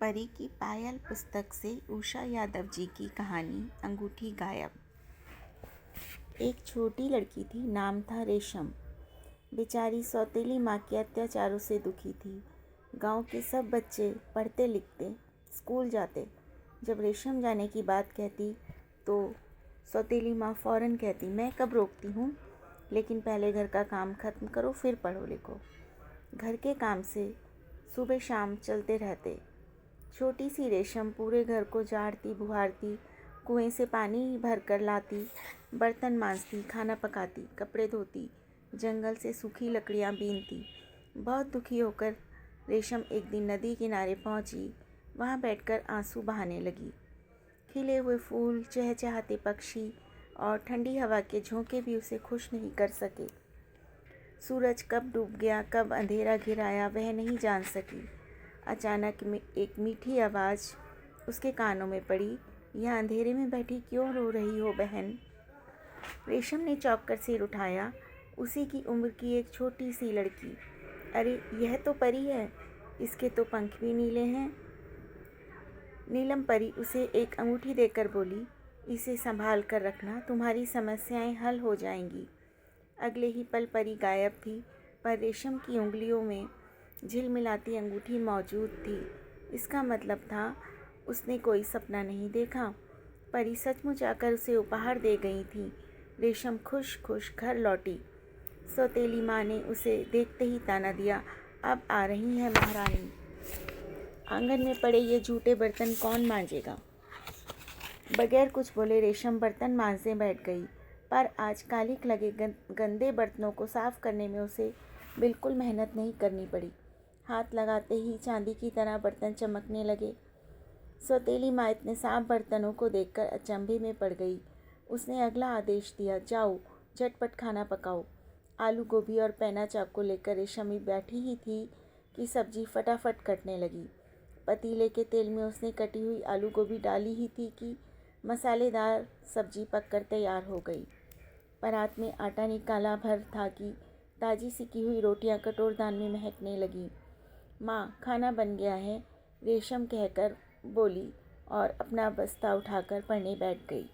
परी की पायल पुस्तक से उषा यादव जी की कहानी अंगूठी गायब। एक छोटी लड़की थी, नाम था रेशम। बेचारी सौतेली माँ के अत्याचारों से दुखी थी। गांव के सब बच्चे पढ़ते लिखते स्कूल जाते। जब रेशम जाने की बात कहती तो सौतेली माँ फौरन कहती, मैं कब रोकती हूँ, लेकिन पहले घर का काम खत्म करो फिर पढ़ो लिखो। घर के काम से सुबह शाम चलते रहते। छोटी सी रेशम पूरे घर को झाड़ती बुहारती, कुएं से पानी भर कर लाती, बर्तन मांजती, खाना पकाती, कपड़े धोती, जंगल से सूखी लकड़ियाँ बीनती। बहुत दुखी होकर रेशम एक दिन नदी किनारे पहुंची। वहां बैठकर आंसू बहाने लगी। खिले हुए फूल, चहचहाते पक्षी और ठंडी हवा के झोंके भी उसे खुश नहीं कर सके। सूरज कब डूब गया, कब अंधेरा घिर आया, वह नहीं जान सकी। अचानक में एक मीठी आवाज़ उसके कानों में पड़ी, यह अंधेरे में बैठी क्यों रो रही हो बहन? रेशम ने चौंक कर सिर उठाया। उसी की उम्र की एक छोटी सी लड़की। अरे यह तो परी है, इसके तो पंख भी नीले हैं। नीलम परी उसे एक अंगूठी देकर बोली, इसे संभाल कर रखना, तुम्हारी समस्याएं हल हो जाएंगी। अगले ही पल परी गायब थी, पर रेशम की उंगलियों में झिलमिलाती अंगूठी मौजूद थी। इसका मतलब था उसने कोई सपना नहीं देखा। परी सचमुच आकर उसे उपहार दे गई थी। रेशम खुश खुश घर लौटी। सौतेली माँ ने उसे देखते ही ताना दिया, अब आ रही है महारानी। आंगन में पड़े ये झूठे बर्तन कौन मांजेगा? बगैर कुछ बोले रेशम बर्तन मांजने बैठ गई, पर आज कालिक लगे गंदे बर्तनों को साफ करने में उसे बिल्कुल मेहनत नहीं करनी पड़ी। हाथ लगाते ही चांदी की तरह बर्तन चमकने लगे। सौतेली माँ इतने साफ बर्तनों को देखकर अचंभे में पड़ गई। उसने अगला आदेश दिया, जाओ झटपट खाना पकाओ। आलू गोभी और पैना चाकू लेकर रेशमी बैठी ही थी कि सब्जी फटाफट कटने लगी। पतीले के तेल में उसने कटी हुई आलू गोभी डाली ही थी कि मसालेदार सब्जी पककर तैयार हो गई। परात में आटा निकाला भर था कि ताज़ी सिकी हुई रोटियां कटोरदान में महकने लगी। माँ, खाना बन गया है, रेशम कहकर बोली और अपना बस्ता उठाकर पढ़ने बैठ गई।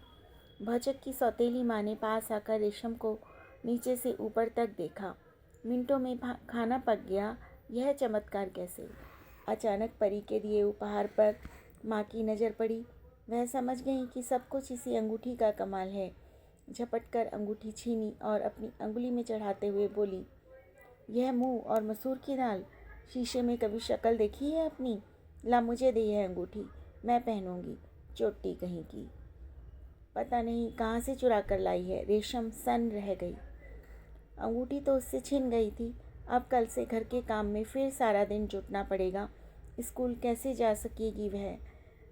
भौचक की सौतेली माँ ने पास आकर रेशम को नीचे से ऊपर तक देखा। मिनटों में खाना पक गया, यह चमत्कार कैसे? अचानक परी के दिए उपहार पर माँ की नज़र पड़ी। वह समझ गई कि सब कुछ इसी अंगूठी का कमाल है। झपट कर अंगूठी छीनी और अपनी अंगुली में चढ़ाते हुए बोली, यह मूंग और मसूर की दाल, शीशे में कभी शक्ल देखी है अपनी? ला मुझे दे यह अंगूठी, मैं पहनूंगी, चोटी कहीं की। पता नहीं कहाँ से चुरा कर लाई है। रेशम सन्न रह गई। अंगूठी तो उससे छिन गई थी। अब कल से घर के काम में फिर सारा दिन जुटना पड़ेगा। स्कूल कैसे जा सकेगी वह?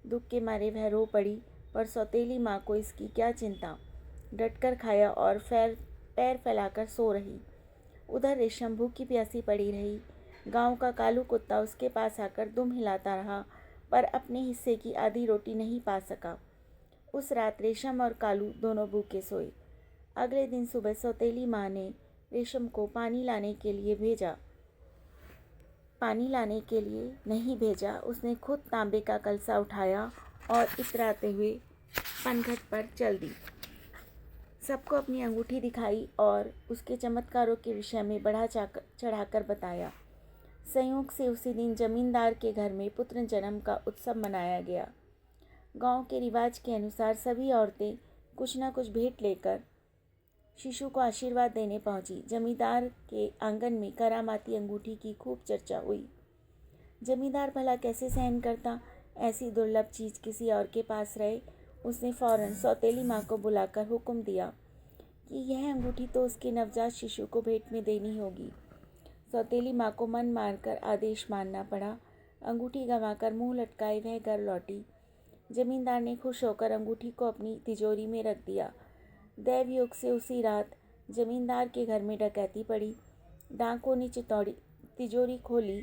दुख के मारे वह रो पड़ी, पर सौतेली माँ को इसकी क्या चिंता। डटकर खाया और पैर फैलाकर सो रही। उधर रेशम भूखी प्यासी पड़ी रही। गांव का कालू कुत्ता उसके पास आकर दुम हिलाता रहा, पर अपने हिस्से की आधी रोटी नहीं पा सका। उस रात रेशम और कालू दोनों भूखे सोए। अगले दिन सुबह सौतेली माँ ने रेशम को पानी लाने के लिए नहीं भेजा। उसने खुद तांबे का कलसा उठाया और इतराते हुए पनघट पर चल दी। सबको अपनी अंगूठी दिखाई और उसके चमत्कारों के विषय में बढ़ा चढ़ाकर बताया। संयोग से उसी दिन जमींदार के घर में पुत्र जन्म का उत्सव मनाया गया। गांव के रिवाज के अनुसार सभी औरतें कुछ न कुछ भेंट लेकर शिशु को आशीर्वाद देने पहुंची। जमींदार के आंगन में करामाती अंगूठी की खूब चर्चा हुई। जमींदार भला कैसे सहन करता ऐसी दुर्लभ चीज़ किसी और के पास रहे। उसने फौरन सौतेली माँ को बुलाकर हुक्म दिया कि यह अंगूठी तो उसके नवजात शिशु को भेंट में देनी होगी। सौतेली माँ को मन मारकर आदेश मानना पड़ा। अंगूठी गंवाकर मुंह लटकाए वह घर लौटी। जमींदार ने खुश होकर अंगूठी को अपनी तिजोरी में रख दिया। दैवयोग से उसी रात जमींदार के घर में डकैती पड़ी। डाकुओं ने तिजोरी खोली,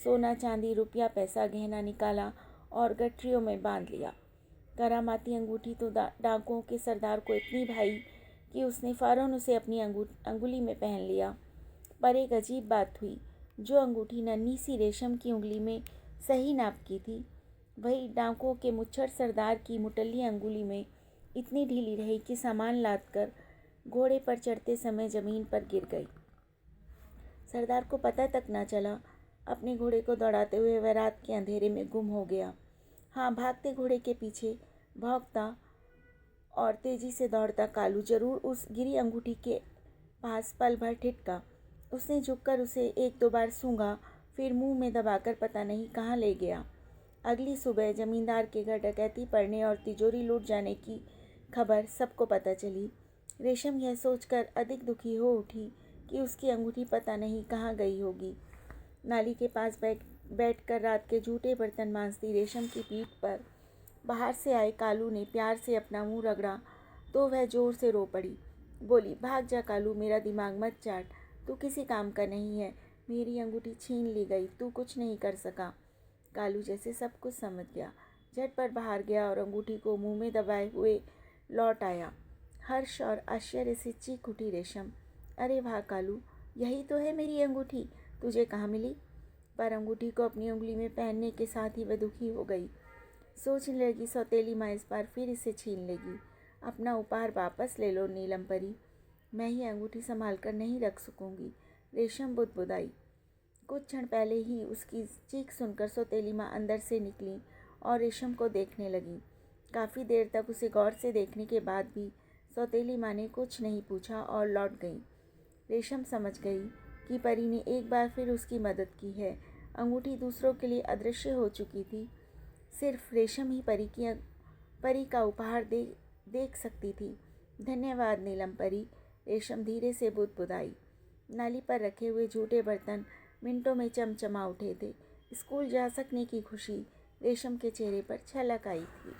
सोना चांदी रुपया पैसा गहना निकाला और गठरियों में बांध लिया। करामाती अंगूठी तो डाकुओं के सरदार को इतनी भाई कि उसने फौरन उसे अपनी अंगुली में पहन लिया। पर एक अजीब बात हुई। जो अंगूठी नन्ही सी रेशम की उंगली में सही नाप की थी, वही डाकुओं के मुच्छर सरदार की मुटल्ली अंगुली में इतनी ढीली रही कि सामान लाद कर घोड़े पर चढ़ते समय जमीन पर गिर गई। सरदार को पता तक न चला। अपने घोड़े को दौड़ाते हुए वह रात के अंधेरे में गुम हो गया। हाँ, भागते घोड़े के पीछे भौंकता और तेजी से दौड़ता कालू जरूर उस गिरी अंगूठी के पास पल भर ठिठका। उसने झुककर उसे एक दो बार सूंघा, फिर मुंह में दबाकर पता नहीं कहाँ ले गया। अगली सुबह जमींदार के घर डकैती पड़ने और तिजोरी लूट जाने की खबर सबको पता चली। रेशम यह सोचकर अधिक दुखी हो उठी कि उसकी अंगूठी पता नहीं कहाँ गई होगी। नाली के पास बैठकर रात के झूठे बर्तन मांजती रेशम की पीठ पर बाहर से आए कालू ने प्यार से अपना मुंह रगड़ा तो वह जोर से रो पड़ी। बोली, भाग जा कालू, मेरा दिमाग मत चाट। तू किसी काम का नहीं है। मेरी अंगूठी छीन ली गई, तू कुछ नहीं कर सका। कालू जैसे सब कुछ समझ गया, झटपट बाहर गया और अंगूठी को मुंह में दबाए हुए लौट आया। हर्ष और आश्चर्य से चीख उठी रेशम, अरे वाह कालू, यही तो है मेरी अंगूठी, तुझे कहाँ मिली? पर अंगूठी को अपनी उंगली में पहनने के साथ ही वह दुखी हो गई। सोचने लगी, सौतेली माँ इस बार फिर इसे छीन लेगी। अपना उपहार वापस ले लो नीलम परी, मैं ये अंगूठी संभाल कर नहीं रख सकूंगी। रेशम बुदबुदाई। कुछ क्षण पहले ही उसकी चीख सुनकर सौतेली माँ अंदर से निकली और रेशम को देखने लगी। काफ़ी देर तक उसे गौर से देखने के बाद भी सौतेली माँ ने कुछ नहीं पूछा और लौट गई। रेशम समझ गई कि परी ने एक बार फिर उसकी मदद की है। अंगूठी दूसरों के लिए अदृश्य हो चुकी थी। सिर्फ रेशम ही परी का उपहार देख सकती थी। धन्यवाद नीलम परी, रेशम धीरे से बुदबुदाई। नाली पर रखे हुए झूठे बर्तन मिनटों में चमचमा उठे थे। स्कूल जा सकने की खुशी रेशम के चेहरे पर छलक आई थी।